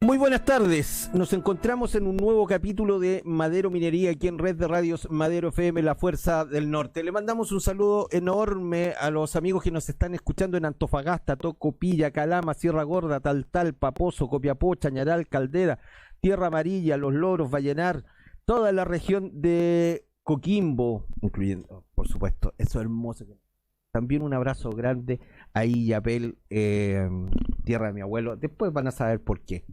Muy buenas tardes, nos encontramos en un nuevo capítulo de Madero Minería aquí en Red de Radios Madero FM, La Fuerza del Norte. Le mandamos un saludo enorme a los amigos que nos están escuchando en Antofagasta, Tocopilla, Calama, Sierra Gorda, Taltal, Paposo, Copiapó, Chañaral, Caldera, Tierra Amarilla, Los Loros, Vallenar, toda la región de Coquimbo, incluyendo, por supuesto, eso hermoso. También un abrazo grande a Illapel, tierra de mi abuelo. Después van a saber por qué.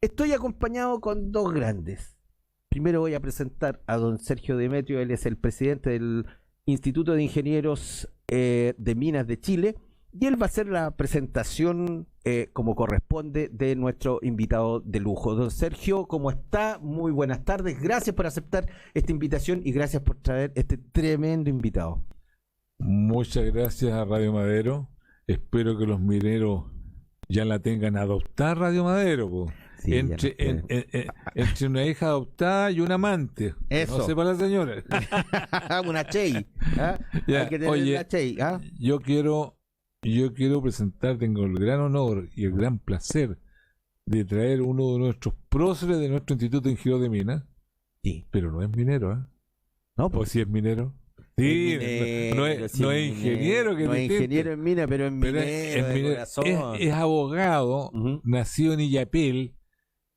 Estoy acompañado con dos grandes. Primero voy a presentar a don Sergio Demetrio. Él es el presidente del Instituto de Ingenieros de Minas de Chile. Y él va a hacer la presentación como corresponde de nuestro invitado de lujo. Don Sergio, ¿cómo está? Muy buenas tardes. Gracias por aceptar esta invitación y gracias por traer este tremendo invitado. Muchas gracias a Radio Madero. Espero que los mineros ya la tengan adoptada, Radio Madero, po. Sí, entre una hija adoptada y un amante. Eso. No sé para la señora. Una Chey. ¿Ah? Ya, Hay que tener oye, una Chey. ¿Ah? yo quiero presentar, tengo el gran honor y el gran placer de traer uno de nuestros próceres de nuestro Instituto de Ingenieros de Minas. Sí. Pero no es minero, ¿eh? No, ¿O pues si es minero? Sí, no es ingeniero, que no es ingeniero en mina, pero es minero, es de corazón. es abogado, Ujú. nacido en Illapel,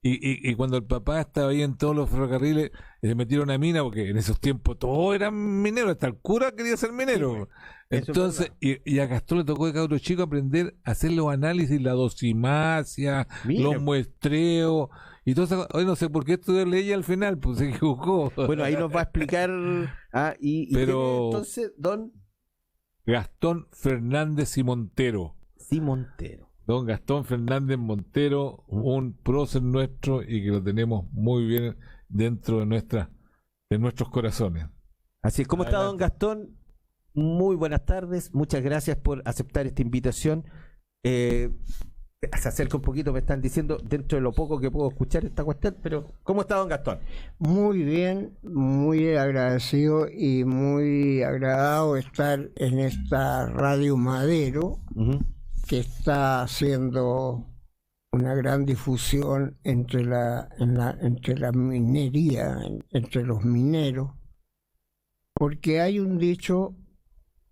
y cuando el papá estaba ahí en todos los ferrocarriles, se metieron a mina, porque en esos tiempos todos eran mineros, hasta el cura quería ser minero. Eso Entonces, y a Gastón le tocó de cabro chico aprender a hacer los análisis, la dosimacia, Mira. los muestreos, y todo eso. Hoy no sé por qué estudió ley al final, pues se equivocó. Bueno, ahí nos va a explicar. Y Pero- entonces, don Gastón Fernández y Montero. Simontero. Don Gastón Fernández Montero, un prócer nuestro y que lo tenemos muy bien dentro de nuestros corazones. Así es, ¿cómo está don Adelante. Gastón? Muy buenas tardes, muchas gracias por aceptar esta invitación. Se acerca un poquito, me están diciendo, dentro de lo poco que puedo escuchar esta cuestión, pero ¿cómo está don Gastón? Muy bien, muy agradecido y muy agradado estar en esta Radio Madero, Ujú. que está haciendo una gran difusión entre la minería, entre los mineros, porque hay un dicho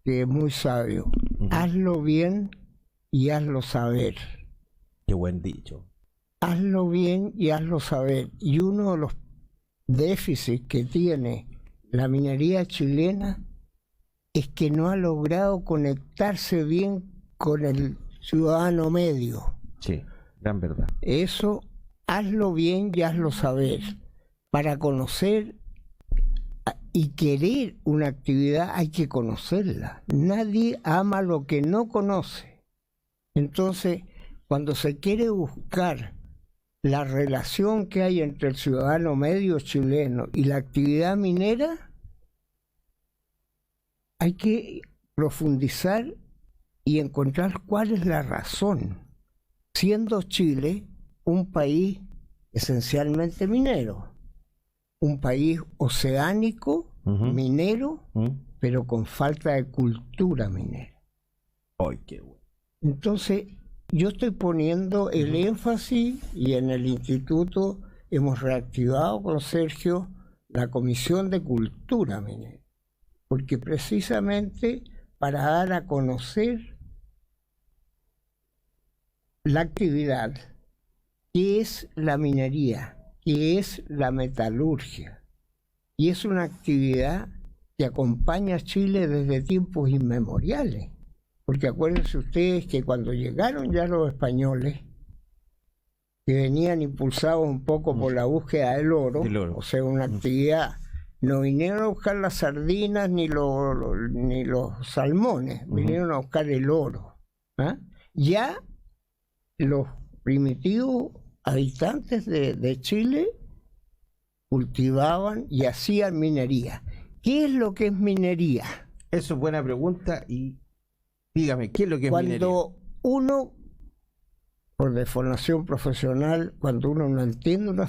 que es muy sabio: Ujú. hazlo bien y hazlo saber. Qué buen dicho. Hazlo bien y hazlo saber. Y uno de los déficits que tiene la minería chilena es que no ha logrado conectarse bien con el ciudadano medio. Sí, gran verdad. Eso, hazlo bien y hazlo saber. Para conocer y querer una actividad hay que conocerla. Nadie ama lo que no conoce. Entonces, cuando se quiere buscar la relación que hay entre el ciudadano medio chileno y la actividad minera, hay que profundizar y encontrar cuál es la razón, siendo Chile un país esencialmente minero, un país oceánico, Ujú. minero, ¿Mm? pero con falta de cultura minera. Ay, qué bueno. Entonces, yo estoy poniendo el énfasis, y en el instituto hemos reactivado con Sergio la Comisión de Cultura Minera, porque precisamente para dar a conocer la actividad, que es la minería, que es la metalurgia, y es una actividad que acompaña a Chile desde tiempos inmemoriales. Porque acuérdense ustedes que cuando llegaron ya los españoles, que venían impulsados un poco por la búsqueda del oro, o sea, una actividad, no vinieron a buscar las sardinas ni los salmones, vinieron a buscar el oro. ¿Ah? Ya los primitivos habitantes de Chile cultivaban y hacían minería. ¿Qué es lo que es minería? Eso es buena pregunta y dígame, ¿qué es lo que es minería? Cuando uno, por deformación profesional, cuando uno no entiende una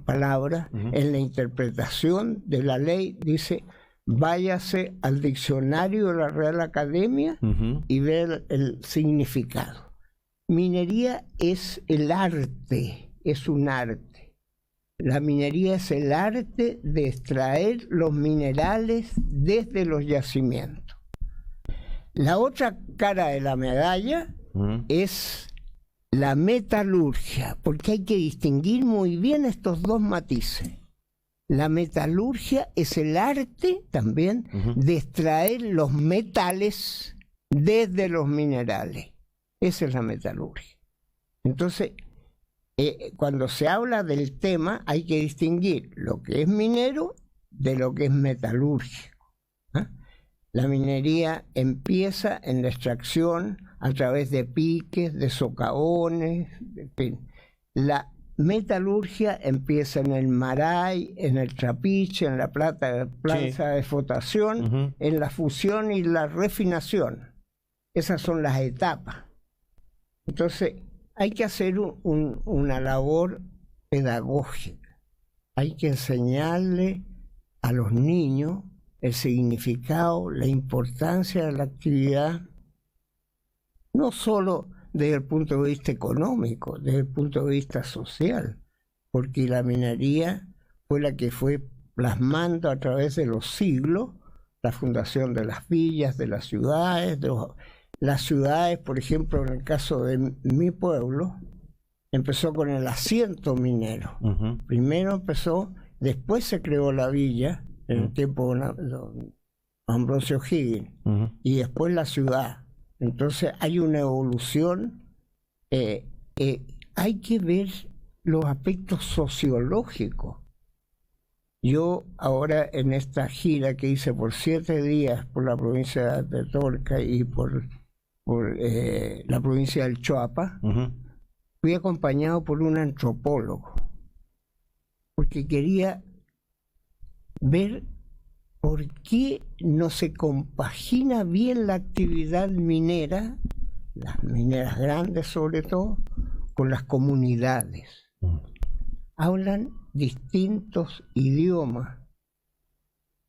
palabra, en la interpretación de la ley dice: váyase al diccionario de la Real Academia y ve el significado. Minería es el arte es un arte. La minería es el arte de extraer los minerales desde los yacimientos. La otra cara de la medalla es la metalurgia, porque hay que distinguir muy bien estos dos matices. La metalurgia es el arte también de extraer los metales desde los minerales. Esa es la metalurgia. Entonces, cuando se habla del tema, hay que distinguir lo que es minero de lo que es metalúrgico. La minería empieza en la extracción a través de piques, de socavones, en fin. La metalurgia empieza en el maray, en el trapiche, en la planta de flotación, en la fusión y la refinación. Esas son las etapas. Entonces, hay que hacer una labor pedagógica. Hay que enseñarle a los niños el significado, la importancia de la actividad, no solo desde el punto de vista económico, desde el punto de vista social, porque la minería fue la que fue plasmando a través de los siglos la fundación de las villas, de las ciudades, las ciudades, por ejemplo, en el caso de mi pueblo, empezó con el asiento minero. Primero empezó, después se creó la villa, en el tiempo de Ambrosio Higgins, y después la ciudad. Entonces hay una evolución, hay que ver los aspectos sociológicos. Yo ahora en esta gira que hice por 7 días por la provincia de Torca y por la provincia del Choapa, fui acompañado por un antropólogo, porque quería ver por qué no se compagina bien la actividad minera, las mineras grandes sobre todo, con las comunidades. Hablan distintos idiomas.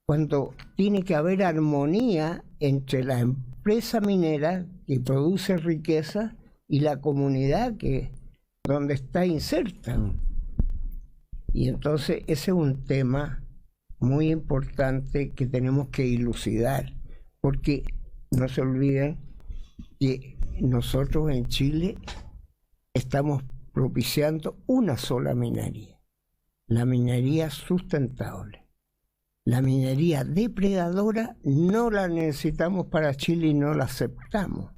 Cuando tiene que haber armonía entre la empresa minera que produce riqueza y la comunidad donde está inserta. Y entonces ese es un tema muy importante que tenemos que dilucidar, porque no se olviden que nosotros en Chile estamos propiciando una sola minería, la minería sustentable. La minería depredadora no la necesitamos para Chile y no la aceptamos.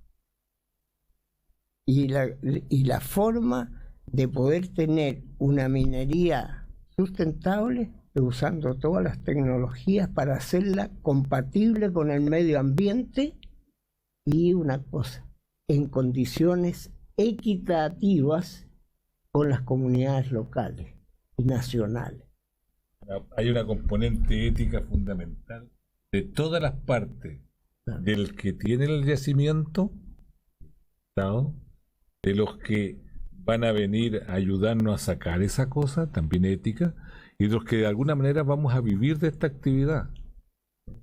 Y la forma de poder tener una minería sustentable es usando todas las tecnologías para hacerla compatible con el medio ambiente y una cosa, en condiciones equitativas con las comunidades locales y nacionales. Hay una componente ética fundamental de todas las partes, del que tiene el yacimiento, ¿no?, de los que van a venir a ayudarnos a sacar esa cosa, también ética, y de los que de alguna manera vamos a vivir de esta actividad,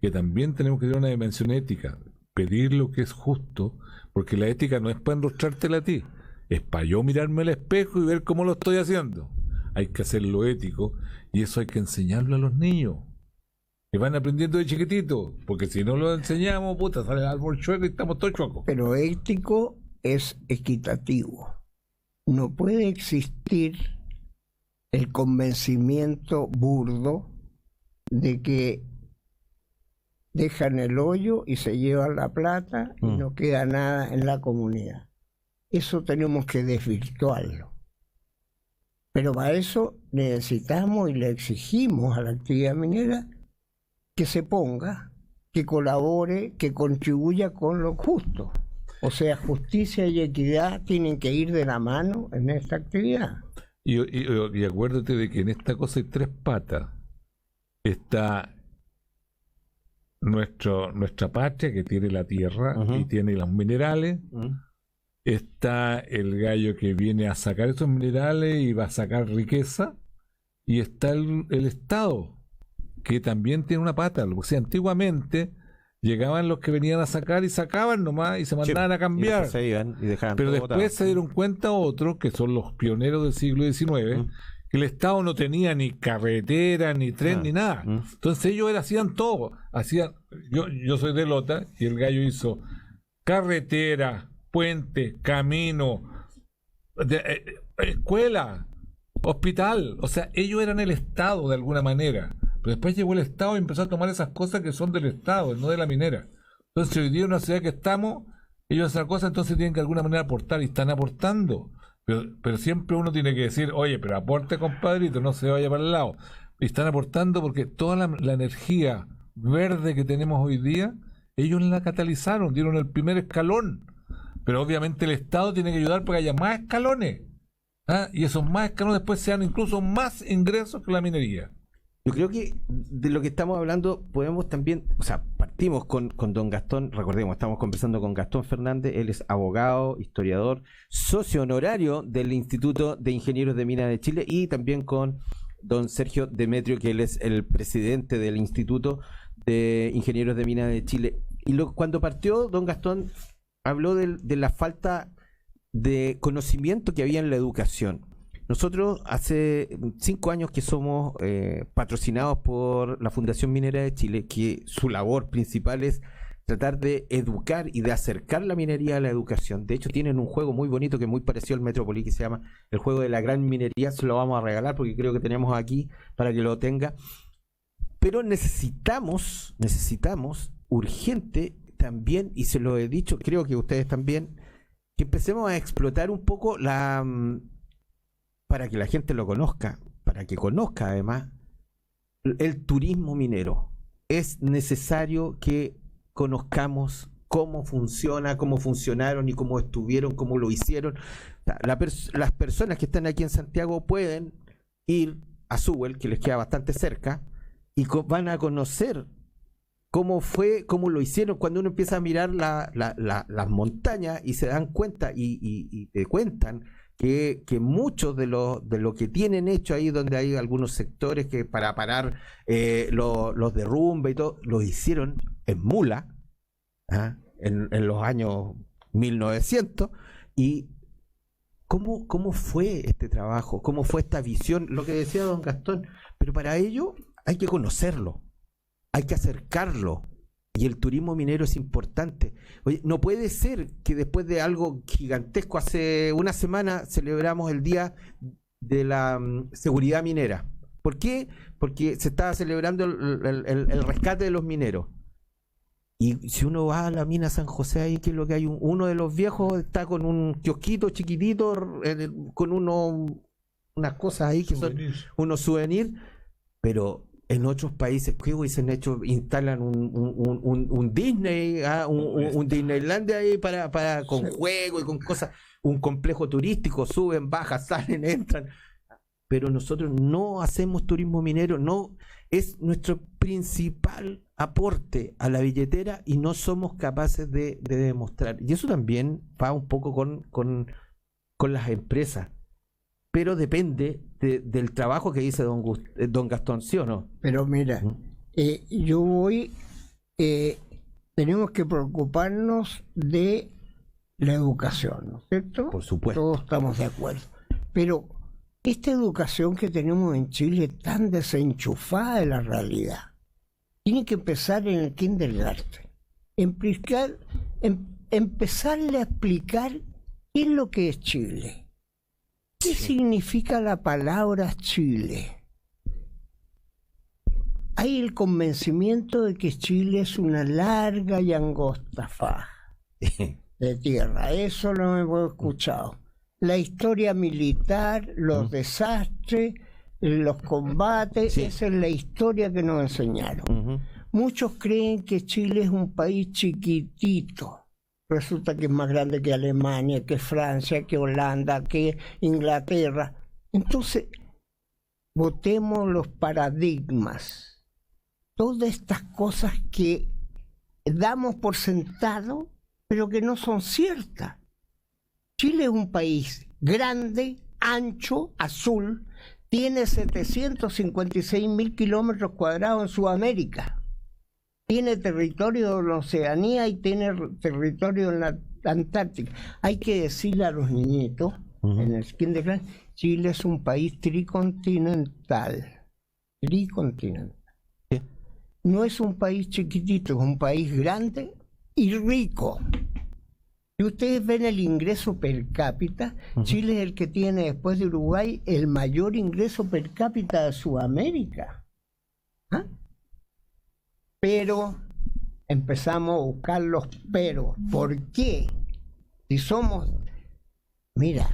que también tenemos que tener una dimensión ética, pedir lo que es justo, porque la ética no es para enrostrártela a ti, es para yo mirarme al espejo y ver cómo lo estoy haciendo. Hay que hacerlo ético, y eso hay que enseñarlo a los niños, que van aprendiendo de chiquitito, porque si no lo enseñamos, puta, sale el árbol chueco y estamos todos chuecos. Pero ético es equitativo. No puede existir el convencimiento burdo de que dejan el hoyo y se llevan la plata y no queda nada en la comunidad. Eso tenemos que desvirtuarlo. Pero para eso necesitamos y le exigimos a la actividad minera que se ponga, que colabore, que contribuya con lo justo. O sea, justicia y equidad tienen que ir de la mano en esta actividad. Y acuérdate de que en esta cosa hay 3 patas. Está nuestra patria, que tiene la tierra y tiene los minerales. Está el gallo que viene a sacar esos minerales y va a sacar riqueza. Y está el Estado, que también tiene una pata. O sea, antiguamente llegaban los que venían a sacar y sacaban nomás y se mandaban a cambiar. Se iban y dejaban Pero todo después botado. se dieron cuenta otros, que son los pioneros del siglo XIX, que el Estado no tenía ni carretera, ni tren, ni nada. Entonces ellos hacían todo. Yo soy de Lota y el gallo hizo carretera, puente, camino, escuela, hospital. O sea, ellos eran el Estado de alguna manera. Pero después llegó el Estado y empezó a tomar esas cosas que son del Estado, no de la minera. Entonces hoy día en una ciudad que estamos, ellos hacen cosas, entonces tienen que de alguna manera aportar y están aportando. Pero siempre uno tiene que decir, oye, pero aporte, compadrito, no se vaya para el lado. Y están aportando porque toda la energía verde que tenemos hoy día, ellos la catalizaron, dieron el primer escalón. Pero obviamente el Estado tiene que ayudar para que haya más escalones. Y esos más escalones después sean incluso más ingresos que la minería. Yo creo que de lo que estamos hablando podemos también, o sea, partimos con don Gastón, recordemos, estamos conversando con Gastón Fernández, él es abogado, historiador, socio honorario del Instituto de Ingenieros de Minas de Chile, y también con don Sergio Demetrio, que él es el presidente del Instituto de Ingenieros de Minas de Chile. Y cuando partió don Gastón habló de la falta de conocimiento que había en la educación. Nosotros hace 5 años que somos patrocinados por la Fundación Minera de Chile, que su labor principal es tratar de educar y de acercar la minería a la educación. De hecho, tienen un juego muy bonito que es muy parecido al Metrópoli, que se llama el juego de la gran minería. Se lo vamos a regalar porque creo que tenemos aquí para que lo tenga. Pero necesitamos urgente también, y se lo he dicho, creo que ustedes también, que empecemos a explotar un poco para que la gente lo conozca, para que conozca además el turismo minero. Es necesario que conozcamos cómo funciona, cómo funcionaron y cómo estuvieron, cómo lo hicieron. Las personas que están aquí en Santiago pueden ir a Sewell, que les queda bastante cerca, y van a conocer cómo fue, cómo lo hicieron. Cuando uno empieza a mirar las montañas y se dan cuenta y te cuentan que muchos de lo que tienen hecho ahí, donde hay algunos sectores que para parar los derrumbes y todo, lo hicieron en mula, en los años 1900. Y ¿cómo fue este trabajo? ¿Cómo fue esta visión? Lo que decía don Gastón. Pero para ello hay que conocerlo, hay que acercarlo. Y el turismo minero es importante. Oye, no puede ser que después de algo gigantesco, hace una semana celebramos el Día de la Seguridad Minera. ¿Por qué? Porque se estaba celebrando el rescate de los mineros. Y si uno va a la mina San José, ahí que es lo que hay, uno de los viejos está con un kiosquito chiquitito, con unas cosas ahí que son unos souvenirs, pero en otros países, ¿qué hubiesen hecho? Instalan un Disney, un Disneylandia ahí con juego y con cosas, un complejo turístico, suben, bajan, salen, entran. Pero nosotros no hacemos turismo minero, no es nuestro principal aporte a la billetera y no somos capaces de demostrar. Y eso también va un poco con las empresas. Pero depende del trabajo que dice don Gastón, ¿sí o no? Pero mira, tenemos que preocuparnos de la educación, ¿no es cierto? Por supuesto. Todos estamos de acuerdo. Pero esta educación que tenemos en Chile tan desenchufada de la realidad, tiene que empezar en el kindergarten. Empezarle a explicar qué es lo que es Chile. ¿Qué significa la palabra Chile? Hay el convencimiento de que Chile es una larga y angosta faja de tierra. Eso lo hemos escuchado. La historia militar, los desastres, los combates, esa es la historia que nos enseñaron. Muchos creen que Chile es un país chiquitito. Resulta que es más grande que Alemania, que Francia, que Holanda, que Inglaterra. Entonces, botemos los paradigmas. Todas estas cosas que damos por sentado, pero que no son ciertas. Chile es un país grande, ancho, azul, tiene 756.000 kilómetros cuadrados en Sudamérica. tiene territorio en la Oceanía y tiene territorio en la Antártica. Hay que decirle a los niñitos en el kindergarten, Chile es un país tricontinental. Tricontinental. Sí. No es un país chiquitito, es un país grande y rico. Si ustedes ven el ingreso per cápita, Chile es el que tiene, después de Uruguay, el mayor ingreso per cápita de Sudamérica. ¿Ah? Pero empezamos a buscar los peros. ¿Por qué? Si somos, mira,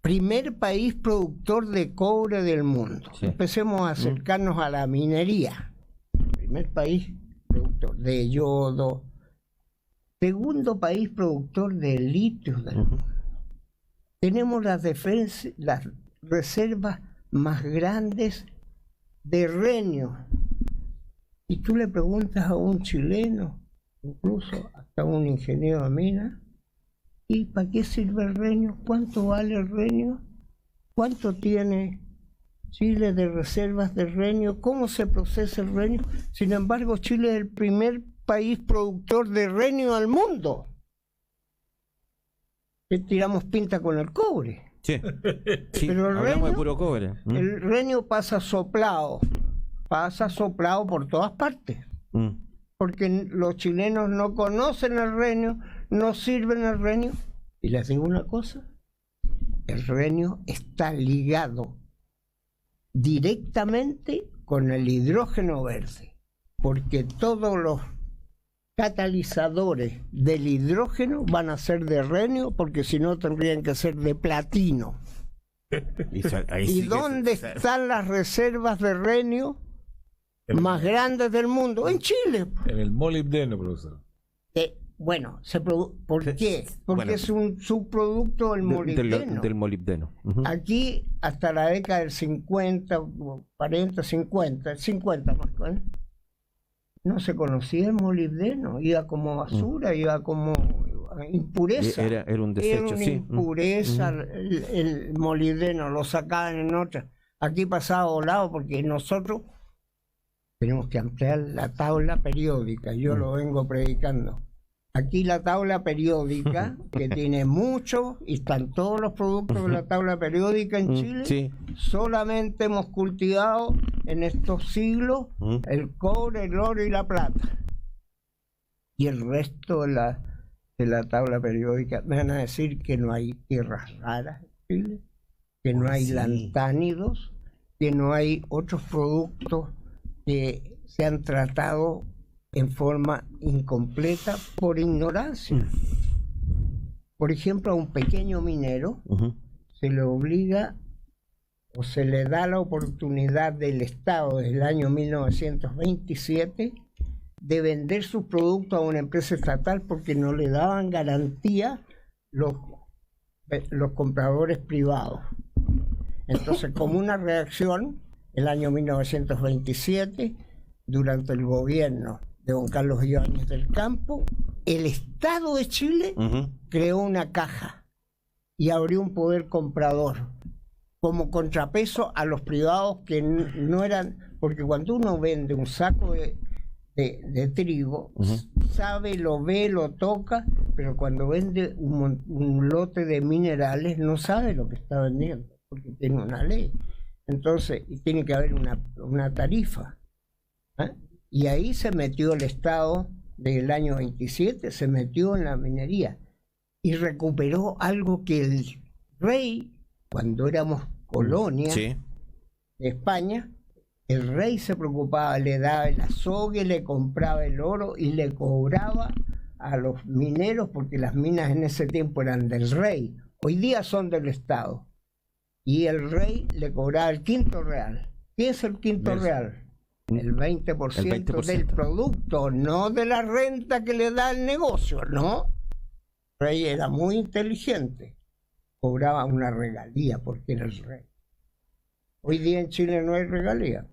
primer país productor de cobre del mundo. Sí. Empecemos a acercarnos a la minería. Primer país productor de yodo. Segundo país productor de litio del mundo. Tenemos las reservas más grandes de renio. Y tú le preguntas a un chileno, incluso hasta un ingeniero de mina, ¿y para qué sirve el renio? ¿Cuánto vale el renio? ¿Cuánto tiene Chile de reservas de renio? ¿Cómo se procesa el renio? Sin embargo, Chile es el primer país productor de renio al mundo. Que tiramos pinta con el cobre. Sí, sí, pero el renio, de puro cobre. El renio pasa soplado por todas partes. Porque los chilenos no conocen el renio, no sirven el renio. Y les digo una cosa, el renio está ligado directamente con el hidrógeno verde, porque todos los catalizadores del hidrógeno van a ser de renio, porque si no tendrían que ser de platino. ¿Y dónde están las reservas de renio más grandes del mundo? En Chile. En el molibdeno, profesor. Bueno, ¿por qué? Porque es un subproducto del molibdeno. Del molibdeno. Aquí, hasta la década del 50, 40, 50 más o menos, no se conocía el molibdeno. Iba como basura, iba como impureza. Era un desecho, era una impureza el molibdeno, lo sacaban en otras. Aquí pasaba volado porque nosotros tenemos que ampliar la tabla periódica. Yo lo vengo predicando. Aquí la tabla periódica, que tiene mucho, y están todos los productos de la tabla periódica en Chile, sí. Solamente hemos cultivado en estos siglos el cobre, el oro y la plata. Y el resto de la tabla periódica, me van a decir que no hay tierras raras en Chile, que no hay lantánidos, que no hay otros productos que se han tratado en forma incompleta por ignorancia. Por ejemplo, a un pequeño minero se le obliga o se le da la oportunidad del Estado desde el año 1927 de vender sus productos a una empresa estatal porque no le daban garantía los compradores privados. Entonces, como una reacción, el año 1927, durante el gobierno de don Carlos Ibáñez del Campo, el Estado de Chile creó una caja y abrió un poder comprador como contrapeso a los privados que no eran, porque cuando uno vende un saco de trigo, sabe, lo ve, lo toca, pero cuando vende un lote de minerales no sabe lo que está vendiendo, porque tiene una ley. Entonces, tiene que haber una tarifa. Y ahí se metió el Estado del año 27, se metió en la minería y recuperó algo que el rey, cuando éramos colonia de España, el rey se preocupaba, le daba el azogue, le compraba el oro y le cobraba a los mineros, porque las minas en ese tiempo eran del rey, hoy día son del Estado, y el rey le cobraba el quinto real. ¿Qué es el quinto real? El 20% del producto, no de la renta que le da el negocio, ¿no? El rey era muy inteligente, cobraba una regalía porque era el rey. Hoy día en Chile no hay regalía.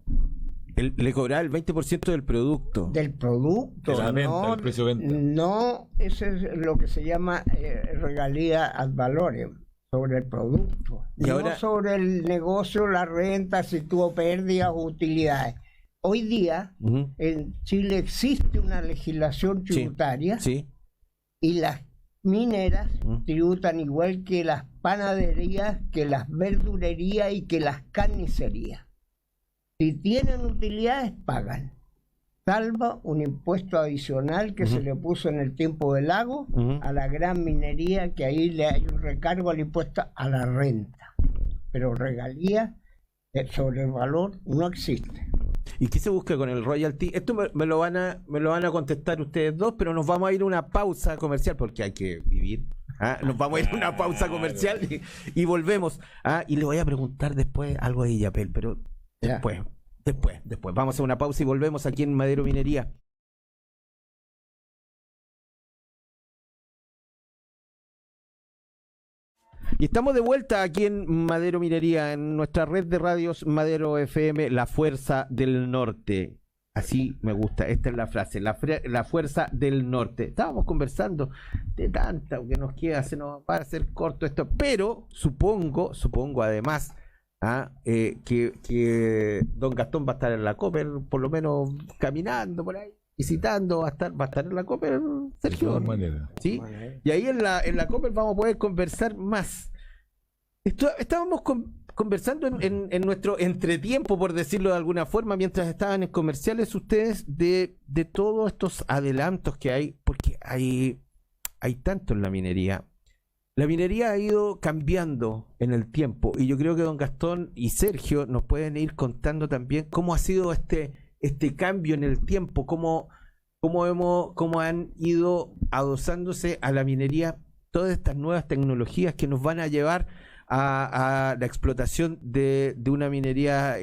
Le cobraba el 20% del producto. Del producto, de la venta, el precio de venta. No, eso es lo que se llama regalía ad valorem, sobre el producto. Y no ahora, sobre el negocio, la renta, si tuvo pérdidas o utilidades. hoy día en Chile existe una legislación tributaria y las mineras tributan igual que las panaderías, que las verdurerías y que las carnicerías. Si tienen utilidades, pagan. Salvo un impuesto adicional que se le puso en el tiempo del lago a la gran minería, que ahí le hay un recargo al impuesto a la renta. Pero regalía sobre el valor no existe. ¿Y qué se busca con el royalty? Esto me lo van a contestar ustedes dos, pero nos vamos a ir a una pausa comercial porque hay que vivir. Nos vamos a ir a una pausa comercial y volvemos. Y le voy a preguntar después algo de Illapel, pero después. Vamos a hacer una pausa y volvemos aquí en Madero Minería. Y estamos de vuelta aquí en Madero Minería, en nuestra red de radios Madero FM, la fuerza del norte. Así me gusta, esta es la frase, la fuerza del norte. Estábamos conversando de tanta que nos queda, se nos va a hacer corto esto, pero supongo además que don Gastón va a estar en la Cooper, por lo menos caminando por ahí, visitando, va a estar en la Cooper, Sergio. De todas maneras. ¿Sí? Y ahí en la Cooper vamos a poder conversar más. Estábamos conversando en nuestro entretiempo, por decirlo de alguna forma, mientras estaban en comerciales ustedes, de todos estos adelantos que hay, porque hay tanto en la minería. La minería ha ido cambiando en el tiempo y yo creo que don Gastón y Sergio nos pueden ir contando también cómo ha sido este cambio en el tiempo, cómo han ido adosándose a la minería todas estas nuevas tecnologías que nos van a llevar a la explotación de una minería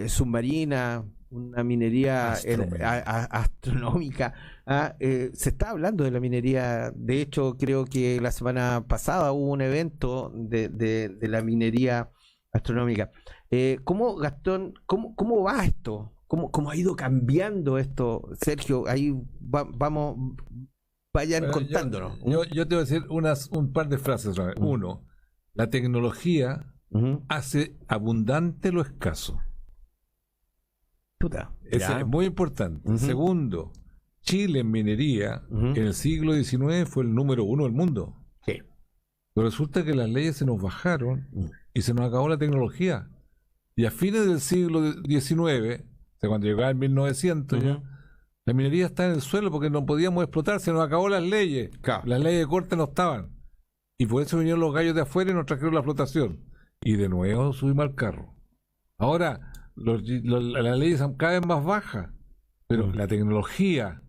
submarina, una minería astronómica. Se está hablando de la minería. De hecho, creo que la semana pasada hubo un evento de la minería astronómica. ¿Cómo, Gastón, cómo va esto? ¿Cómo ha ido cambiando esto? Sergio, ahí vayan contándonos. Yo te voy a decir un par de frases. Uno, la tecnología hace abundante lo escaso. Es muy importante. Segundo, Chile en minería en el siglo XIX fue el número 1 del mundo. Sí. Pero resulta que las leyes se nos bajaron y se nos acabó la tecnología. Y a fines del siglo XIX, o sea, cuando llegaba en 1900 ya, la minería está en el suelo porque no podíamos explotar, se nos acabó las leyes. Claro. Las leyes de corte no estaban. Y por eso vinieron los gallos de afuera y nos trajeron la explotación. Y de nuevo subimos al carro. Ahora, las leyes son cada vez más bajas, pero la tecnología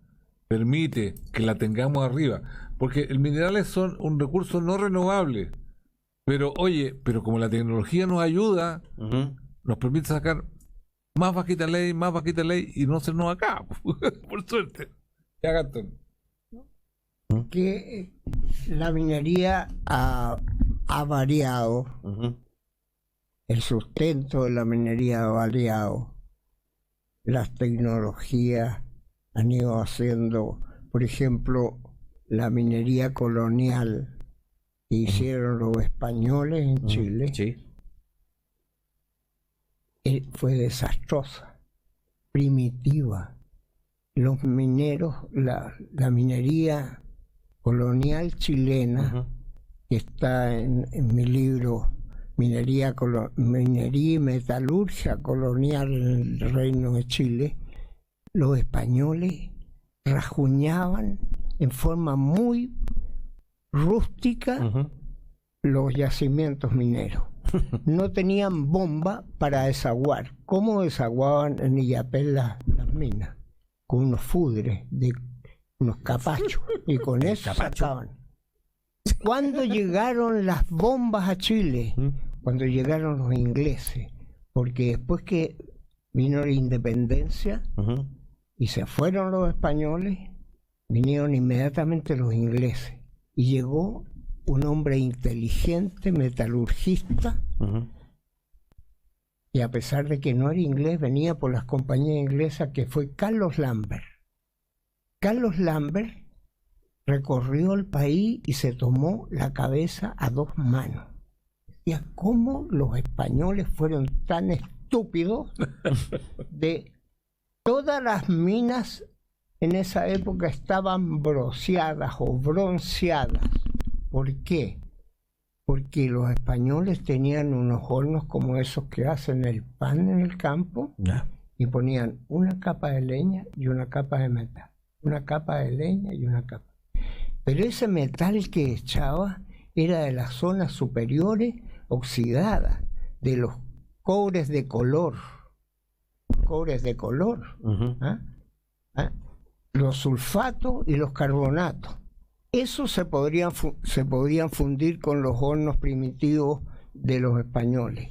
permite que la tengamos arriba. Porque el mineral son un recurso no renovable. Pero como la tecnología nos ayuda, nos permite sacar más bajita ley y no se nos acaba. Por suerte. Ya, Gastón. Que la minería ha variado, el sustento de la minería ha variado, las tecnologías han ido haciendo, por ejemplo, la minería colonial que hicieron los españoles en Chile, fue desastrosa, primitiva. Los mineros, la minería colonial chilena, que está en mi libro Minería y Metalurgia Colonial en el Reino de Chile, los españoles rajuñaban en forma muy rústica los yacimientos mineros. No tenían bomba para desaguar. ¿Cómo desaguaban en Illapel las minas? Con unos fudres, unos capachos, y con eso sacaban. ¿Cuándo llegaron las bombas a Chile? Cuando llegaron los ingleses, porque después que vino la independencia y se fueron los españoles, vinieron inmediatamente los ingleses y llegó un hombre inteligente, metalurgista, y a pesar de que no era inglés, venía por las compañías inglesas, que fue Carlos Lambert. Carlos Lambert recorrió el país y se tomó la cabeza a dos manos. Decía, ¿cómo los españoles fueron tan estúpidos de Todas las minas en esa época estaban bronceadas o bronceadas. ¿Por qué? Porque los españoles tenían unos hornos como esos que hacen el pan en el campo, y ponían una capa de leña y una capa de metal. Una capa de leña y una capa. Pero ese metal que echaba era de las zonas superiores oxidadas, de los cobres de color. Cobres de color. Los sulfatos y los carbonatos. Esos se podían fundir con los hornos primitivos de los españoles.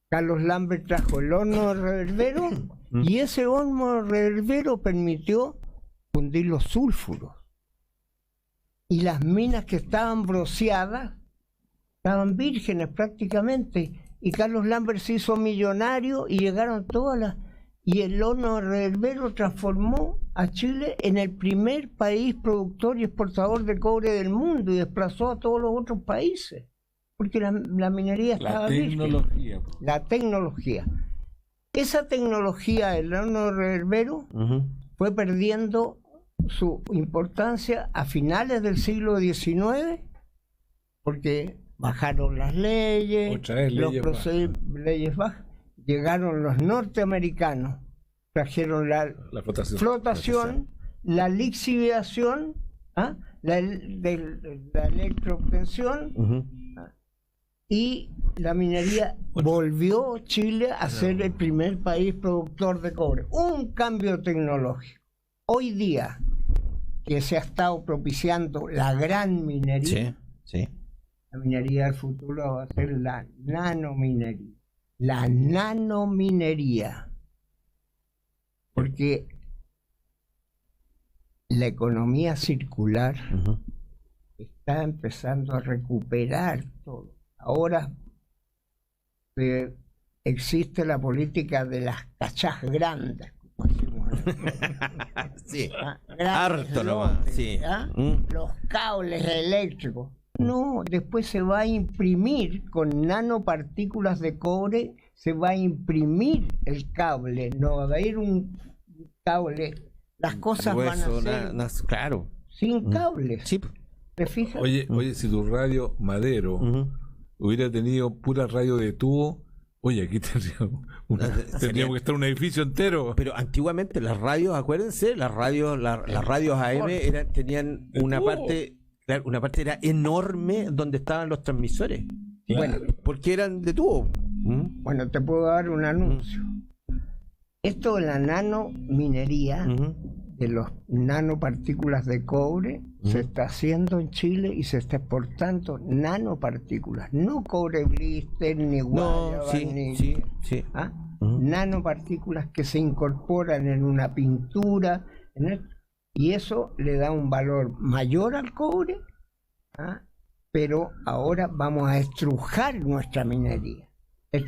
Carlos Lambert trajo el horno de reverbero y ese horno de reverbero permitió fundir los sulfuros. Y las minas que estaban bronceadas estaban vírgenes prácticamente. Y Carlos Lambert se hizo millonario y llegaron todas las... Y el horno de reverbero transformó a Chile en el primer país productor y exportador de cobre del mundo y desplazó a todos los otros países. Porque la minería estaba virgen. La tecnología. Esa tecnología del horno de reverbero fue perdiendo su importancia a finales del siglo XIX, porque bajaron las leyes, leyes bajas, llegaron los norteamericanos, trajeron la flotación, la lixiviación, la electroobtención, y la minería volvió Chile a ser el primer país productor de cobre. Un cambio tecnológico. Hoy día, que se ha estado propiciando la gran minería, la minería del futuro va a ser la nanominería. La nanominería. Porque la economía circular está empezando a recuperar todo. Ahora existe la política de las cachas grandes. Harto nomás. Los cables eléctricos. No, después se va a imprimir con nanopartículas de cobre, se va a imprimir el cable, no va a ir un cable, las cosas van a ser claro, sin cables. Sí. ¿Te fijas? Oye, si tu radio Madero hubiera tenido pura radio de tubo, oye, aquí tendríamos que estar un edificio entero. Pero antiguamente las radios, acuérdense, las radios AM tenían una parte... Claro, una parte era enorme donde estaban los transmisores. Bueno, porque eran de tubo. Bueno, te puedo dar un anuncio. Esto de la nanominería, de los nanopartículas de cobre, se está haciendo en Chile y se está exportando nanopartículas. No cobre blister, ni guayaba, nanopartículas que se incorporan en una pintura, y eso le da un valor mayor al cobre, pero ahora vamos a estrujar nuestra minería. Le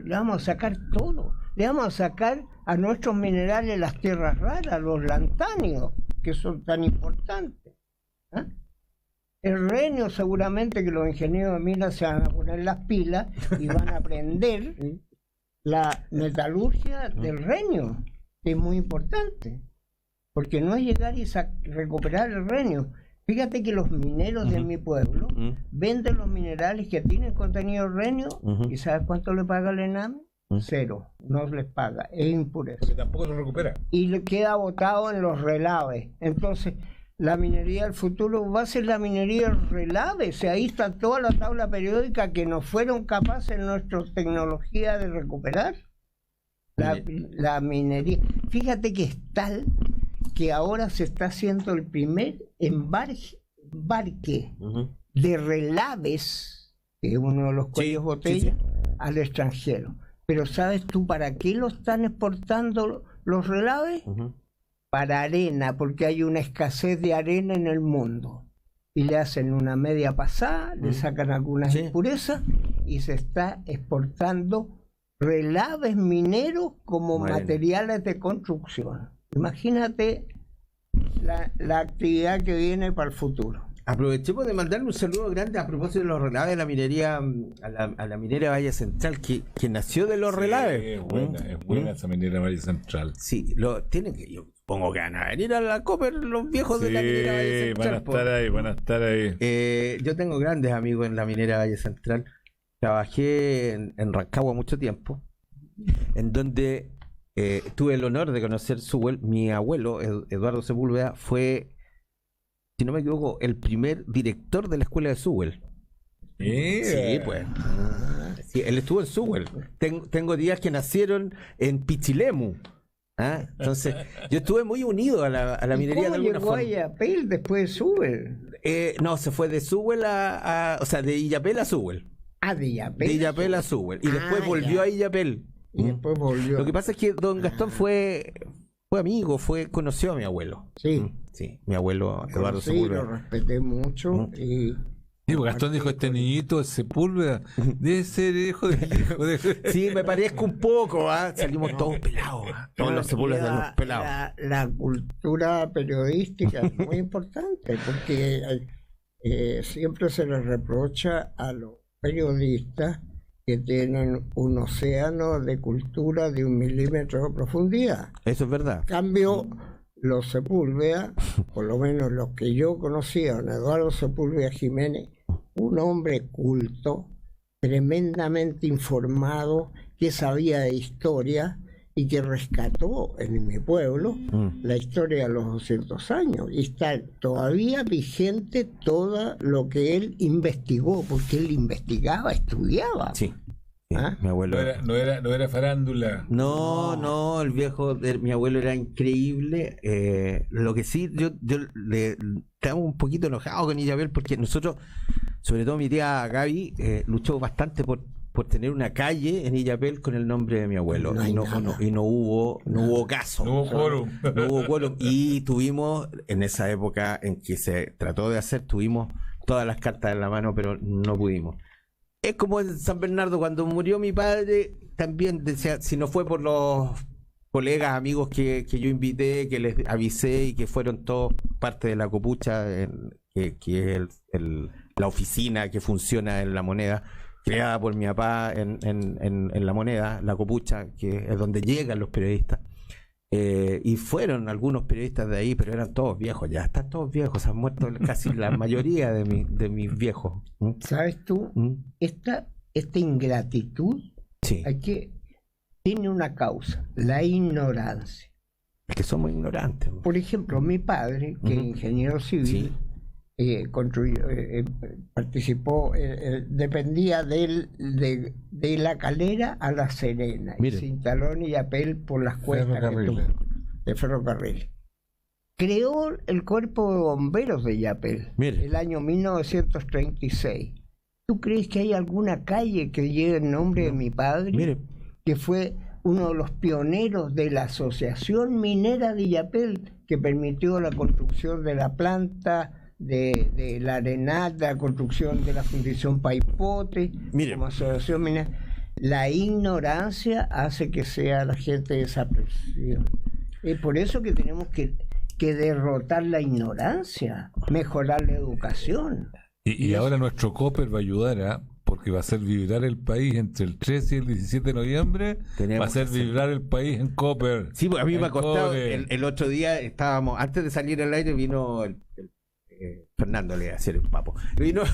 vamos a sacar todo. Le vamos a sacar a nuestros minerales las tierras raras, los lantáneos, que son tan importantes. El renio, seguramente que los ingenieros de minas se van a poner las pilas y van a aprender la metalurgia del renio, que es muy importante. Porque no es llegar y recuperar el renio. Fíjate que los mineros de mi pueblo venden los minerales que tienen contenido renio y ¿sabes cuánto le paga el ENAM? 0, no les paga, es impureza. Porque tampoco lo recupera. Y le queda botado en los relaves. Entonces, la minería del futuro va a ser la minería del relave. O sea, ahí está toda la tabla periódica que no fueron capaces nuestra tecnología de recuperar. La minería. Fíjate que es tal que ahora se está haciendo el primer embarque de relaves, que es uno de los cuellos botella, al extranjero. Pero ¿sabes tú para qué lo están exportando los relaves? Para arena, porque hay una escasez de arena en el mundo. Y le hacen una media pasada, le sacan algunas impurezas y se está exportando relaves mineros como materiales de construcción. Imagínate la actividad que viene para el futuro. Aprovechemos de mandarle un saludo grande a propósito de los relaves de la minería, a la minera Valle Central, que nació de los relaves. Es buena esa minera Valle Central. Sí, tienen que, yo supongo que van a venir a la Copper los viejos de la minera Valle Central. Van a estar ahí. Yo tengo grandes amigos en la minera Valle Central. Trabajé en Rancagua mucho tiempo, en donde tuve el honor de conocer mi abuelo, Eduardo Sepúlveda, fue, si no me equivoco, el primer director de la escuela de Sewell. Sí, pues. Sí, él estuvo en Sewell. Tengo días que nacieron en Pichilemu. Entonces, yo estuve muy unido a la minería de alguna llegó forma. a Illapel después de Sewell? No, se fue de Sewell o sea, de Illapel a Sewell. De Illapel. De Illapel a Sewell. Y después volvió a Illapel. Y después volvió. Lo que pasa es que don Gastón fue amigo, conoció a mi abuelo. Sí. Sí, mi abuelo Eduardo Sí, Sepúlveda. lo respeté mucho. Y Sí, porque Gastón dijo, este niñito, Sepúlveda, debe ser hijo de... Sí, me parezco un poco, salimos todos pelados, todos los Sepúlvedas salimos pelados. La cultura periodística es muy importante porque siempre se les reprocha a los periodistas que tienen un océano de cultura de 1 milímetro de profundidad. Eso es verdad. En cambio, los Sepúlveda, por lo menos los que yo conocía, don Eduardo Sepúlveda Jiménez, un hombre culto, tremendamente informado, que sabía de historia y que rescató en mi pueblo la historia de los 200 años. Y está todavía vigente todo lo que él investigó, porque él investigaba, estudiaba. Sí. Mi abuelo No era farándula. No, el viejo de mi abuelo era increíble. Lo que sí, yo estaba un poquito enojado con Illapel porque nosotros, sobre todo mi tía Gaby, luchó bastante por tener una calle en Illapel con el nombre de mi abuelo. No hubo caso. No hubo quórum. No hubo quórum. Y tuvimos, en esa época en que se trató de hacer, tuvimos todas las cartas en la mano, pero no pudimos. Es como en San Bernardo, cuando murió mi padre, también decía, si no fue por los colegas, amigos que yo invité, que les avisé y que fueron todos parte de la copucha, que es la oficina que funciona en La Moneda, creada por mi papá en La Moneda, la copucha, que es donde llegan los periodistas. Y fueron algunos periodistas de ahí, pero eran todos viejos, ya están todos viejos, han muerto casi la mayoría de mis viejos. ¿Sabes tú? Esta ingratitud Sí. tiene una causa, la ignorancia. Es que somos ignorantes. Por ejemplo, mi padre, que es ingeniero civil, participó, dependía de La Calera a La Serena. Mire. Y se instaló en Illapel por las cuestas de ferrocarril. Creó el cuerpo de bomberos de Illapel el año 1936. ¿Tú crees que hay alguna calle que lleve el nombre de mi padre? Mire. Que fue uno de los pioneros de la Asociación Minera de Illapel, que permitió la construcción de la planta de la Arenal, la construcción de la Fundición Paipote, como asociación minera. La ignorancia hace que sea la gente desapercibida. Es por eso que tenemos que derrotar la ignorancia, mejorar la educación. Y ahora nuestro Copper va a ayudar porque va a hacer vibrar el país entre el 13 y el 17 de noviembre. Va a hacer vibrar el país en Copper. Sí, porque a mí me ha costado. El otro día estábamos, antes de salir al aire, vino Fernando, le iba a hacer el papo. Vino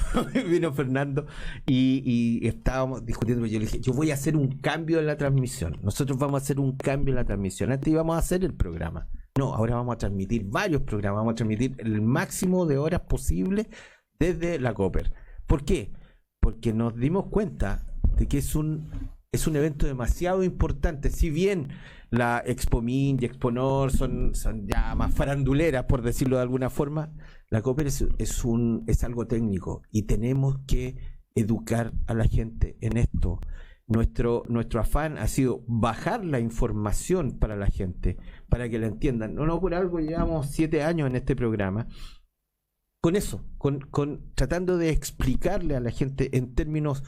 Fernando y estábamos discutiendo. Yo le dije, yo voy a hacer un cambio en la transmisión. Nosotros vamos a hacer un cambio en la transmisión. Antes íbamos a hacer el programa. No, ahora vamos a transmitir varios programas. Vamos a transmitir el máximo de horas posible desde la Copper. ¿Por qué? Porque nos dimos cuenta de que es un evento demasiado importante. Si bien la Expomin y Exponor son ya más faranduleras, por decirlo de alguna forma, la Copper es algo técnico y tenemos que educar a la gente en esto. Nuestro afán ha sido bajar la información para la gente, para que la entiendan. No por algo llevamos 7 años en este programa. Con eso, tratando de explicarle a la gente en términos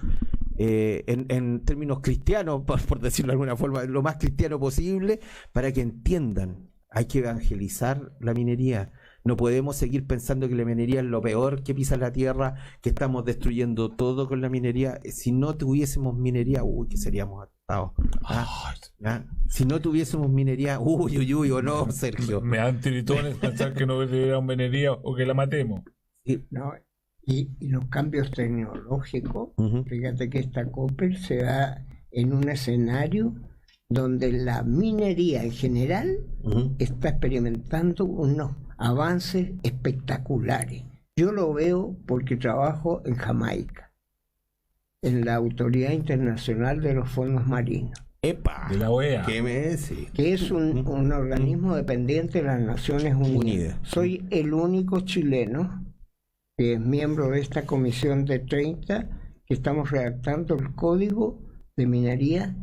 cristianos, por decirlo de alguna forma, lo más cristiano posible, para que entiendan. Hay que evangelizar la minería. No podemos seguir pensando que la minería es lo peor que pisa la tierra, que estamos destruyendo todo con la minería. Si no tuviésemos minería, uy, que seríamos atados. Si no tuviésemos minería, uy, ¿o no, Sergio? Me dan tiritones pensar que no deberíamos minería o que la matemos. Sí. No, y los cambios tecnológicos, fíjate que esta Copper se da en un escenario donde la minería en general está experimentando unos avances espectaculares. Yo lo veo porque trabajo en Jamaica, en la Autoridad Internacional de los Fondos Marinos. ¡Epa! De la OEA. ¿Qué me decís? Que es un organismo dependiente de las Naciones Unidas. Soy el único chileno que es miembro de esta comisión de 30, que estamos redactando el código de minería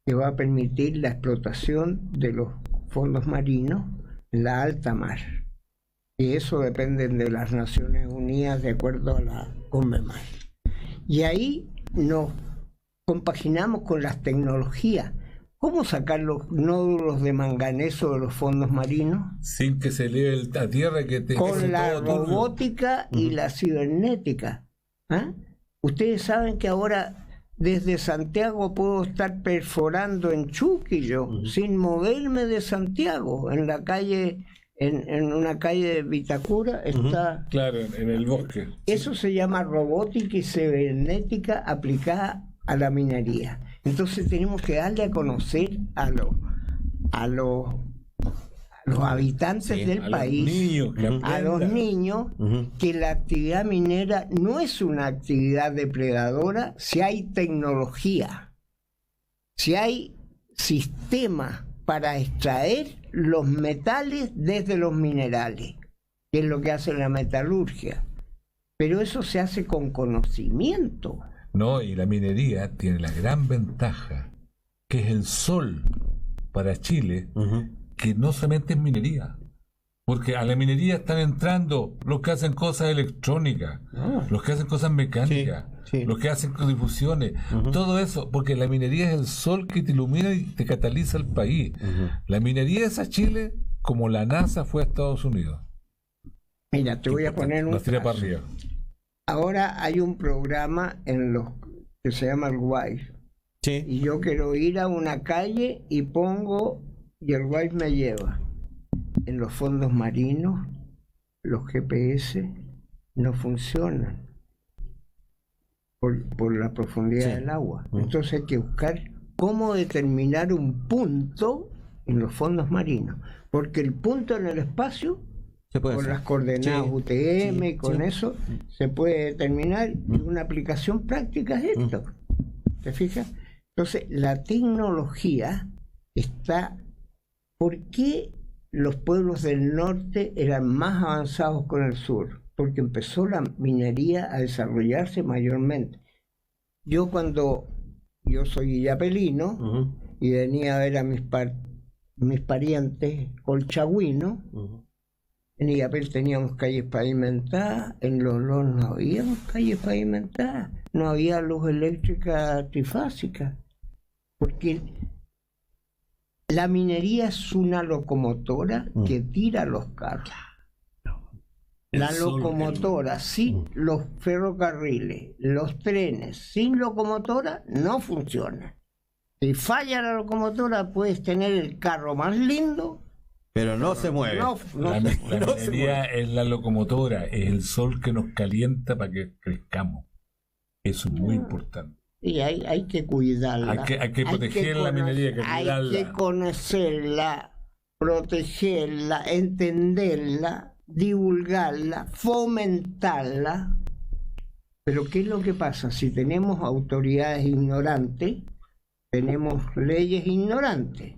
que va a permitir la explotación de los fondos marinos en la alta mar. Y eso depende de las Naciones Unidas de acuerdo a la CONMEMAR. Y ahí nos compaginamos con las tecnologías. ¿Cómo sacar los nódulos de manganeso de los fondos marinos? Sin que se eleve a tierra. Con la robótica y la cibernética. ¿Ah? Ustedes saben que ahora desde Santiago puedo estar perforando en Chuquillo sin moverme de Santiago. En la calle, en una calle de Vitacura está... Claro, en el bosque. Eso se llama robótica y cibernética aplicada a la minería. Entonces tenemos que darle a conocer a los habitantes del país, a los niños, que la actividad minera no es una actividad depredadora si hay tecnología, si hay sistemas para extraer los metales desde los minerales, que es lo que hace la metalurgia. Pero eso se hace con conocimiento. No, y la minería tiene la gran ventaja que es el sol para Chile, que no solamente es minería, porque a la minería están entrando los que hacen cosas electrónicas, los que hacen cosas mecánicas, los que hacen difusiones, todo eso, porque la minería es el sol que te ilumina y te cataliza el país. La minería es a Chile como la NASA fue a Estados Unidos. Mira, te voy a poner un tira para arriba. Ahora hay un programa en los que se llama el WISE. Sí. Y yo quiero ir a una calle y pongo, y el WISE me lleva. En los fondos marinos, los GPS no funcionan por la profundidad del agua. Entonces hay que buscar cómo determinar un punto en los fondos marinos. Porque el punto en el espacio, con las coordenadas UTM y con eso se puede determinar, y una aplicación práctica es esto. ¿Te fijas? Entonces la tecnología está... ¿Por qué los pueblos del norte eran más avanzados con el sur? Porque empezó la minería a desarrollarse mayormente. Yo soy illapelino y venía a ver a mis parientes colchagüinos. En Illapel teníamos calles pavimentadas, en Loló no había calles pavimentadas, no había luz eléctrica trifásica, porque la minería es una locomotora que tira los carros. La locomotora, sin los ferrocarriles, los trenes, sin locomotora, no funcionan. Si falla la locomotora, puedes tener el carro más lindo, pero no se mueve. La minería es la locomotora, es el sol que nos calienta para que crezcamos. Eso es muy importante. Y hay que cuidarla. Hay que proteger la minería, hay que conocerla, protegerla, entenderla, divulgarla, fomentarla. Pero ¿qué es lo que pasa? Si tenemos autoridades ignorantes, tenemos leyes ignorantes,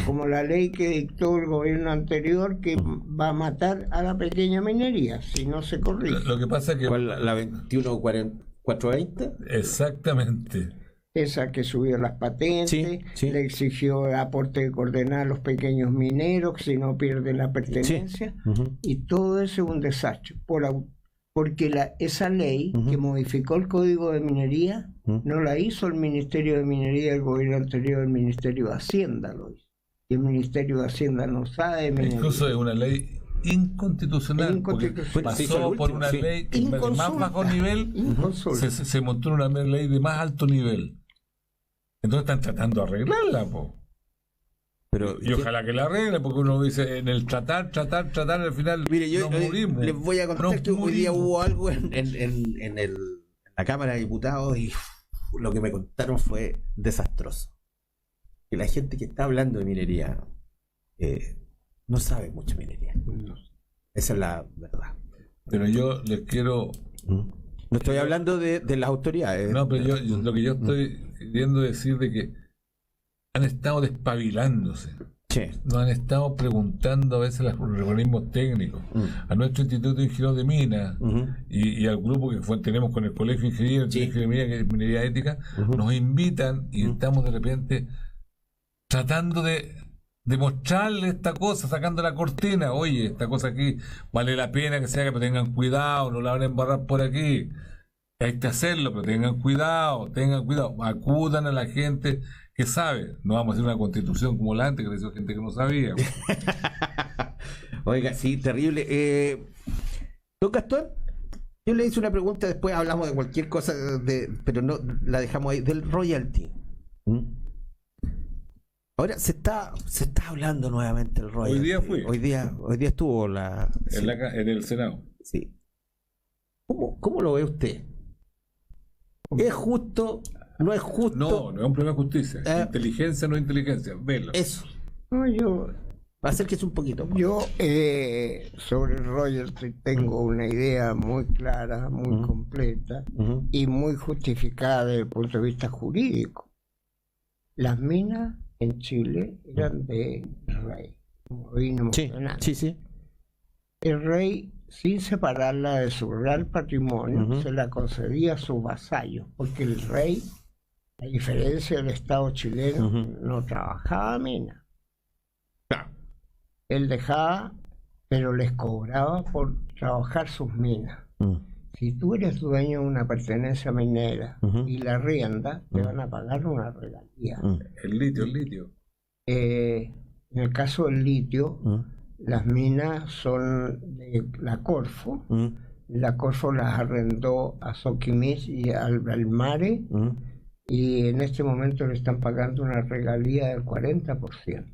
como la ley que dictó el gobierno anterior, que va a matar a la pequeña minería si no se corrige. Lo que pasa es que... ¿La 21.420? Exactamente. Esa que subió las patentes, le exigió el aporte de coordenadas a los pequeños mineros, que si no pierden la pertenencia, y todo eso es un desastre, porque esa ley que modificó el Código de Minería no la hizo el Ministerio de Minería del gobierno anterior, el Ministerio de Hacienda lo hizo. Y el Ministerio de Hacienda no sabe de minería. Incluso es una ley inconstitucional. Porque pasó por una ley de más bajo nivel, se montó una ley de más alto nivel. Entonces están tratando de arreglarla, po. Pero, y ojalá que la arregle, porque uno dice en el tratar, al final mire, yo nos morimos. les voy a contar que hoy día hubo algo en la Cámara de Diputados y lo que me contaron fue desastroso. Que la gente que está hablando de minería no sabe mucho de minería. Esa es la verdad. Pero yo les quiero... No estoy hablando de las autoridades. No, pero yo lo que yo estoy queriendo decir de que han estado despabilándose. Sí. Nos han estado preguntando a veces a los organismos técnicos, a nuestro Instituto de Ingenieros de Minas y al grupo que tenemos con el Colegio de Ingenieros de Minas, que es Minería Ética, nos invitan y estamos de repente tratando de mostrarle esta cosa, sacando la cortina. Oye, esta cosa aquí vale la pena que se haga, pero tengan cuidado, no la van a embarrar por aquí. Hay que hacerlo, pero tengan cuidado, acudan a la gente que sabe. No vamos a hacer una constitución como la antes, que le hizo gente que no sabía. Oiga, sí, terrible. Don Gastón, yo le hice una pregunta, después hablamos de cualquier cosa, pero no la dejamos ahí, del royalty. Ahora se está hablando nuevamente del royalty. Hoy día fui. Hoy día estuvo en el Senado. Sí. ¿Cómo lo ve usted? ¿Es justo? ¿No es justo? No es un problema de justicia. Inteligencia, no inteligencia. Velo. Eso. No, yo Acérquese un poquito. Yo sobre el royalty tengo una idea muy clara, muy completa y muy justificada desde el punto de vista jurídico. Las minas en Chile eran de rey, como vino mencionando. Sí. El rey, sin separarla de su real patrimonio, se la concedía a sus vasallos, porque el rey, a diferencia del Estado chileno, no trabajaba minas. Él dejaba, pero les cobraba por trabajar sus minas. Si tú eres dueño de una pertenencia minera y la rienda, te van a pagar una regalía. El litio. En el caso del litio, las minas son de la Corfo. La Corfo las arrendó a Soquimich y al Mare, y en este momento le están pagando una regalía del 40%.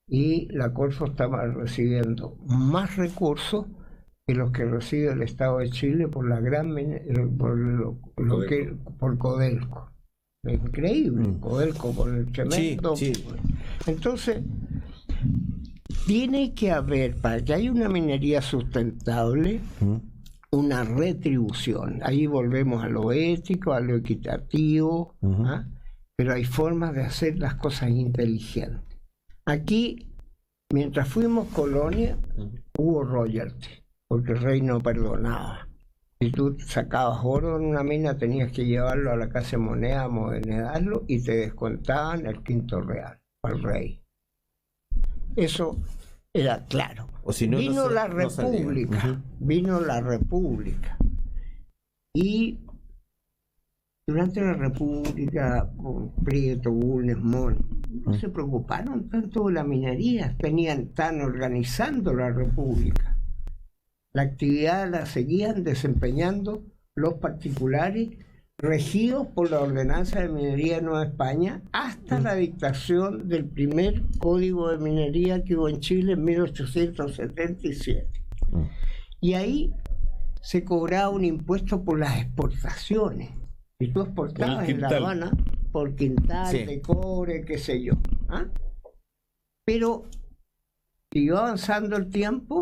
Y la Corfo estaba recibiendo más recursos que los que recibe el Estado de Chile por la por Codelco. Es increíble, Codelco con el cemento. Sí. Entonces, tiene que haber, para que haya una minería sustentable, una retribución. Ahí volvemos a lo ético, a lo equitativo, pero hay formas de hacer las cosas inteligentes. Aquí, mientras fuimos colonia, hubo royalty, porque el rey no perdonaba. Si tú sacabas oro en una mina, tenías que llevarlo a la casa de moneda, monedarlo, y te descontaban el quinto real al rey. Eso era claro. O si no, vino la República, y durante la República, Prieto, Bulnes, Mon, no se preocuparon tanto de la minería, están organizando la República. La actividad la seguían desempeñando los particulares regidos por la Ordenanza de Minería de Nueva España hasta la dictación del primer Código de Minería que hubo en Chile en 1877. Y ahí se cobraba un impuesto por las exportaciones. Si tú exportabas en La Habana por quintal de cobre, qué sé yo. Pero siguió avanzando el tiempo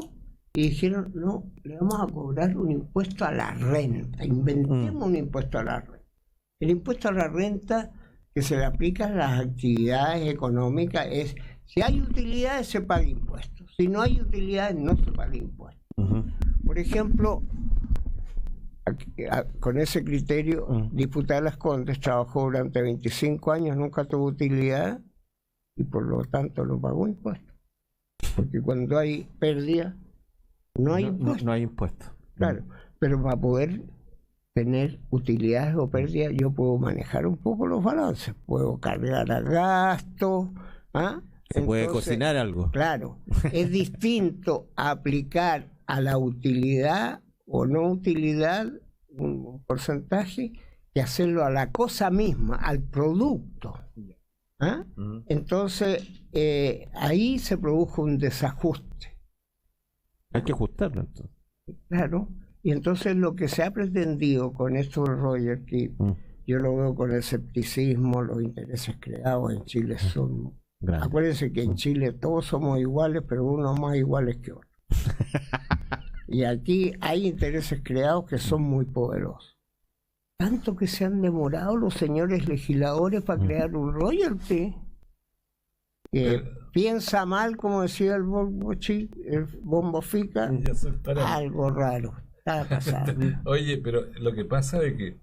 y dijeron, no, le vamos a cobrar un impuesto a la renta. Inventemos un impuesto a la renta. El impuesto a la renta que se le aplica a las actividades económicas es, si hay utilidades se paga impuesto. Si no hay utilidades no se paga impuesto. Por ejemplo, con ese criterio, Diputada de Las Condes trabajó durante 25 años, nunca tuvo utilidad y por lo tanto no pagó impuestos. Porque cuando hay pérdida, no hay impuesto. No hay impuesto. Claro, pero para poder tener utilidades o pérdidas, yo puedo manejar un poco los balances, puedo cargar a gastos, Se puede Entonces, cocinar algo. Claro, es distinto aplicar a la utilidad o no utilidad un porcentaje que hacerlo a la cosa misma, al producto. ¿Ah? Entonces, ahí se produjo un desajuste. Hay que ajustarlo entonces. Claro, y entonces lo que se ha pretendido con esto de royalty, yo lo veo con el escepticismo, los intereses creados en Chile son... Grande. Acuérdense que en Chile todos somos iguales, pero unos más iguales que otros. Y aquí hay intereses creados que son muy poderosos. Tanto que se han demorado los señores legisladores para crear un royalty. Piensa mal, como decía el Bombo Fica, algo raro está pasando. Oye, pero lo que pasa es que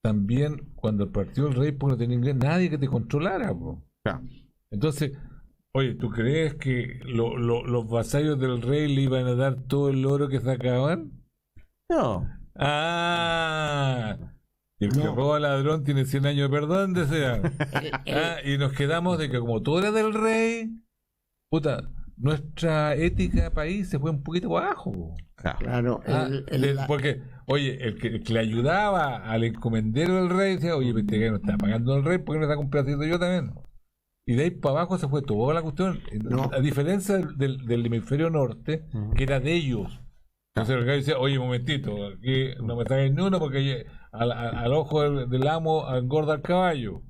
también cuando el partido del rey, pues no tenía inglés, nadie que te controlara, po. Entonces, oye, ¿tú crees que los vasallos del rey le iban a dar todo el oro que sacaban? No. Ah, y el que roba al ladrón tiene 100 años de perdón, desea. Y nos quedamos de que como todo era del rey, puta, nuestra ética de país se fue un poquito abajo. Claro, porque, oye, el que le ayudaba al encomendero del rey decía, oye, este no está pagando el rey, ¿por qué no está comprando yo también? Y de ahí para abajo se fue toda la cuestión. No. A diferencia del hemisferio norte, que era de ellos. Entonces el rey decía, oye, un momentito, aquí no me traigan ni uno porque al ojo del amo engorda el caballo.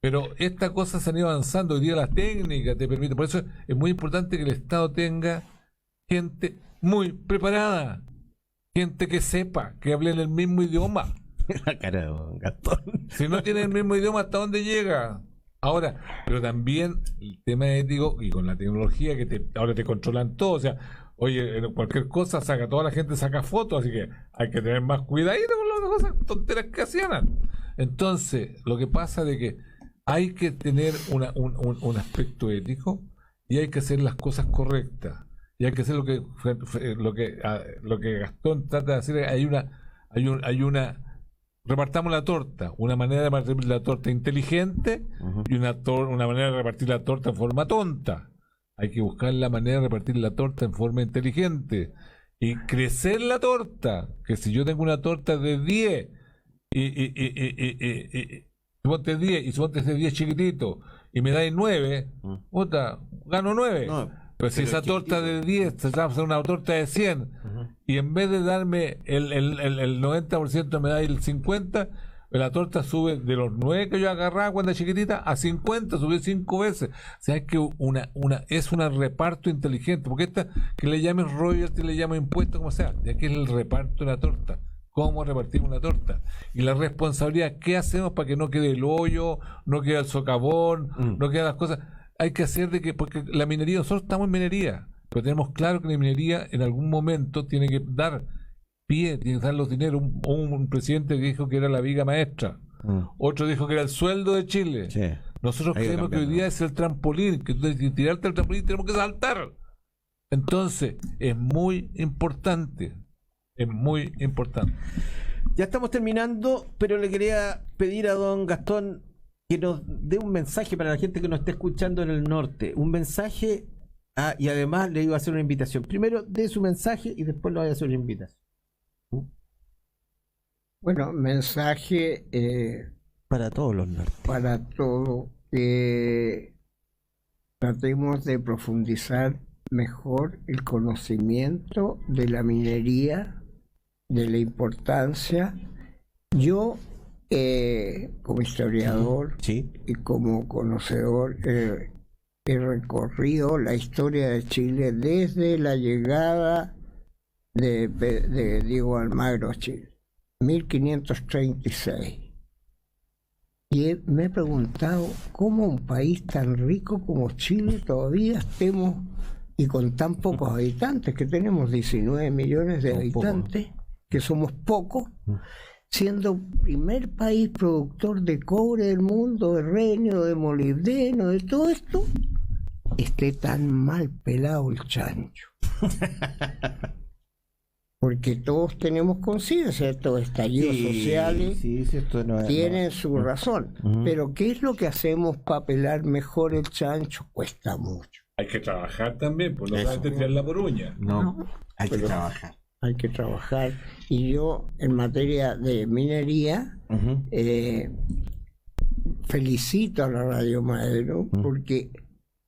Pero estas cosas se han ido avanzando. Hoy día las técnicas te permiten. Por eso es muy importante que el Estado tenga gente muy preparada. Gente que sepa, que hable en el mismo idioma. La cara de don Gastón. Si no tiene el mismo idioma, ¿hasta dónde llega? Ahora, pero también el tema ético y con la tecnología que ahora te controlan todo. O sea, oye, en cualquier cosa toda la gente saca fotos, así que hay que tener más cuidadito con las cosas tonteras que hacían. Entonces, lo que pasa de que hay que tener un aspecto ético y hay que hacer las cosas correctas. Y hay que hacer lo que Gastón trata de hacer. Hay una repartamos la torta, una manera de repartir la torta inteligente y una manera de repartir la torta en forma tonta. Hay que buscar la manera de repartir la torta en forma inteligente y crecer la torta. Que si yo tengo una torta de 10 suponte 10 y suponte ese 10 chiquitito y me dais 9, puta, gano 9. No, pero si esa torta de 10 se va a hacer una torta de 100 y en vez de darme el 90% me dais el 50%, la torta sube de los 9 que yo agarraba cuando era chiquitita a 50, sube 5 veces. O sea, es que es un reparto inteligente, porque esta que le llamen royalty, le llamen impuesto, como sea, ya que es el reparto de la torta. Cómo repartimos una torta y la responsabilidad, qué hacemos para que no quede el hoyo, no quede el socavón, no quede las cosas. Hay que hacer porque la minería, nosotros estamos en minería, pero tenemos claro que la minería en algún momento tiene que dar pie, tiene que dar los dineros. Un presidente que dijo que era la viga maestra, otro dijo que era el sueldo de Chile. Sí. Nosotros creemos que hoy día es el trampolín, que tú tirarte el trampolín tenemos que saltar. Entonces es muy importante. Es muy importante. Ya estamos terminando, pero le quería pedir a don Gastón que nos dé un mensaje para la gente que nos esté escuchando en el norte. Un mensaje, y además le iba a hacer una invitación. Primero dé su mensaje y después le voy a hacer una invitación. Bueno, mensaje para todos los nortes. Para todos, que tratemos de profundizar mejor el conocimiento de la minería, de la importancia. Yo, como historiador y como conocedor, he recorrido la historia de Chile desde la llegada de Diego Almagro a Chile, 1536. Y me he preguntado cómo un país tan rico como Chile todavía estemos, y con tan pocos habitantes, que tenemos 19 millones de habitantes, que somos pocos, siendo primer país productor de cobre del mundo, de renio, de molibdeno, de todo esto, esté tan mal pelado el chancho. porque todos tenemos conciencia de estos estallidos sociales, esto no, tienen su razón. Ujú. Pero ¿qué es lo que hacemos para pelar mejor el chancho? Cuesta mucho. Hay que trabajar también, pues no Eso. solamente tirarla por uña. No, hay que Pero- trabajar. Hay que trabajar. Y yo, en materia de minería, Ujú. felicito a la Radio Madero, porque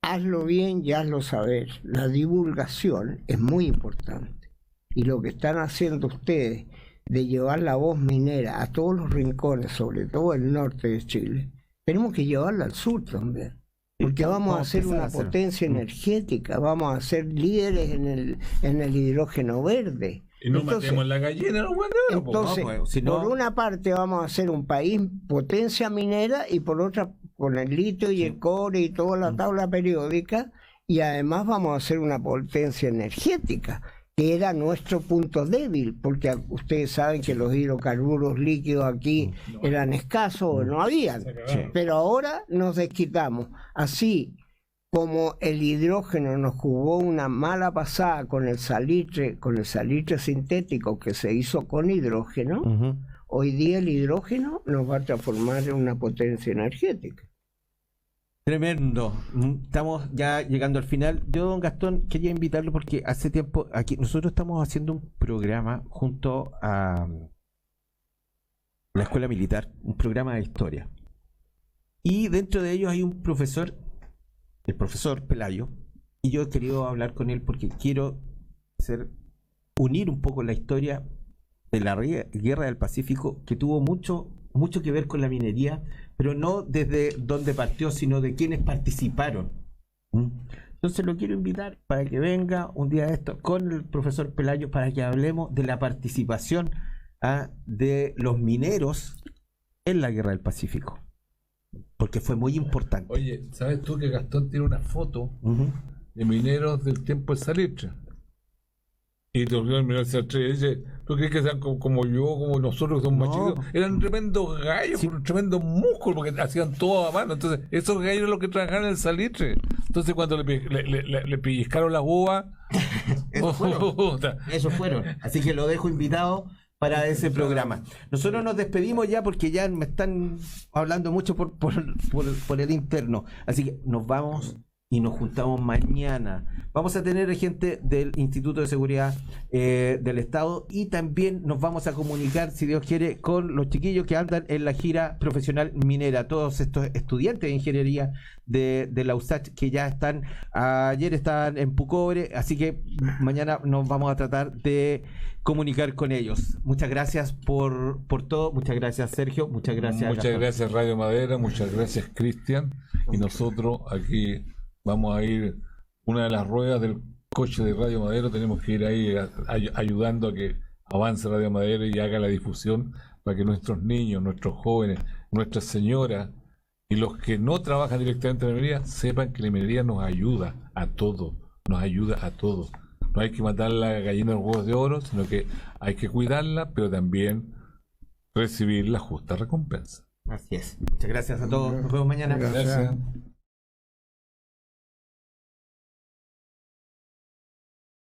hazlo bien y hazlo saber. La divulgación es muy importante. Y lo que están haciendo ustedes de llevar la voz minera a todos los rincones, sobre todo el norte de Chile, tenemos que llevarla al sur también. Porque vamos a ser una potencia energética, vamos a ser líderes en el hidrógeno verde. Y no Entonces, matemos la gallina, no matemos. entonces, pues, si no- por una parte vamos a ser un país potencia minera y por otra con el litio y el cobre y toda la tabla periódica, y además vamos a ser una potencia energética, que era nuestro punto débil, porque ustedes saben que los hidrocarburos líquidos aquí eran escasos o no habían, Se acabaron. pero ahora nos desquitamos. Así como el hidrógeno nos jugó una mala pasada con el salitre sintético que se hizo con hidrógeno, Ujú. hoy día el hidrógeno nos va a transformar en una potencia energética. Tremendo. Estamos ya llegando al final. Yo, don Gastón, quería invitarlo porque hace tiempo aquí nosotros estamos haciendo un programa junto a la Escuela Militar, un programa de historia. Y dentro de ellos hay un profesor, el profesor Pelayo, y yo he querido hablar con él porque quiero unir un poco la historia de la Guerra del Pacífico, que tuvo mucho que ver con la minería, pero no desde donde partió, sino de quienes participaron. Entonces lo quiero invitar para que venga un día de esto con el profesor Pelayo para que hablemos de la participación de los mineros en la Guerra del Pacífico, porque fue muy importante. Oye, ¿sabes tú que Gastón tiene una foto Ujú. de mineros del tiempo de Salitre? Y los mineros de Salitre dice, ¿tú crees que sean como yo, como nosotros, que somos No. más chicos? Eran tremendos gallos, Sí. con tremendos músculos, porque hacían todo a mano. Entonces, esos gallos eran los que trabajaban en el Salitre. Entonces, cuando le pellizcaron las uvas, Esos fueron. Así que lo dejo invitado para ese programa. Nosotros nos despedimos ya porque ya me están hablando mucho por el interno. Así que nos vamos y nos juntamos mañana. Vamos a tener gente del Instituto de Seguridad del Estado y también nos vamos a comunicar, si Dios quiere, con los chiquillos que andan en la gira profesional minera, todos estos estudiantes de ingeniería de la USACH que ya ayer estaban en Pucobre, así que mañana nos vamos a tratar de comunicar con ellos. Muchas gracias por todo, muchas gracias Sergio, muchas gracias Muchas Gastón. gracias Radio Madera, muchas gracias Cristian. Y nosotros aquí vamos a ir, una de las ruedas del coche de Radio Madero, tenemos que ir ahí ayudando a que avance Radio Madero y haga la difusión para que nuestros niños, nuestros jóvenes, nuestras señoras y los que no trabajan directamente en la minería sepan que la minería nos ayuda a todos, nos ayuda a todos. No hay que matar la gallina de los huevos de oro, sino que hay que cuidarla, pero también recibir la justa recompensa. Así es. Muchas gracias a todos. Nos vemos mañana. Gracias.